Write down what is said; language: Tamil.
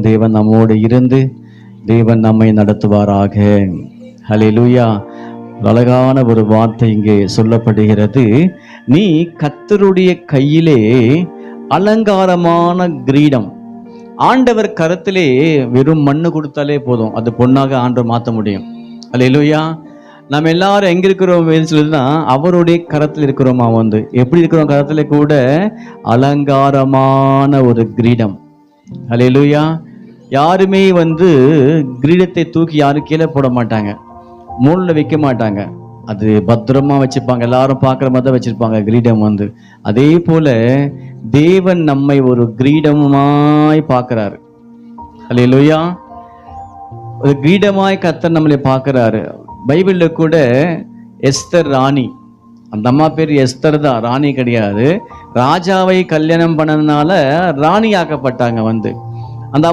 தேவன் நம்மோடு இருந்து தேவன் நம்மை நடத்துவாராக. ஹல்லேலூயா. அழகான ஒரு வார்த்தை இங்கே சொல்லப்படுகிறது. நீ கர்த்தருடைய கையிலே அலங்காரமான கிரீடம். ஆண்டவர் கரத்திலே வெறும் மண்ணு கொடுத்தாலே போதும், அது பொன்னாக ஆண்டவர் மாற்ற முடியும். ஹல்லேலூயா. நம்ம எல்லாரும் எங்க இருக்கிறோம் சொல்லிதான் அவருடைய கரத்தில் இருக்கிறோமா? எப்படி இருக்கிறோம்? கரத்துல கூட அலங்காரமான ஒரு கிரீடம். ஹல்லேலூயா. யாருமே கிரீடத்தை தூக்கி யாரும் கீழே போட மாட்டாங்க, மூணுல வைக்க மாட்டாங்க, அது பத்திரமா வச்சிருப்பாங்க. எல்லாரும் பார்க்குற மாதிரி தான் வச்சிருப்பாங்க கிரீடம். அதே போல தேவன் நம்மை ஒரு கிரீடமாய் பார்க்கிறாரு. ஹல்லேலூயா. ஒரு கிரீடமாய் கர்த்தர் நம்மளை பார்க்கிறாரு. பைபிள்ல கூட எஸ்தர் ராணி, அந்த அம்மா பேர் எஸ்தர் தான், ராணி கிடையாது. ராஜாவை கல்யாணம் பண்ணதுனால ராணி ஆக்கப்பட்டாங்க. அந்த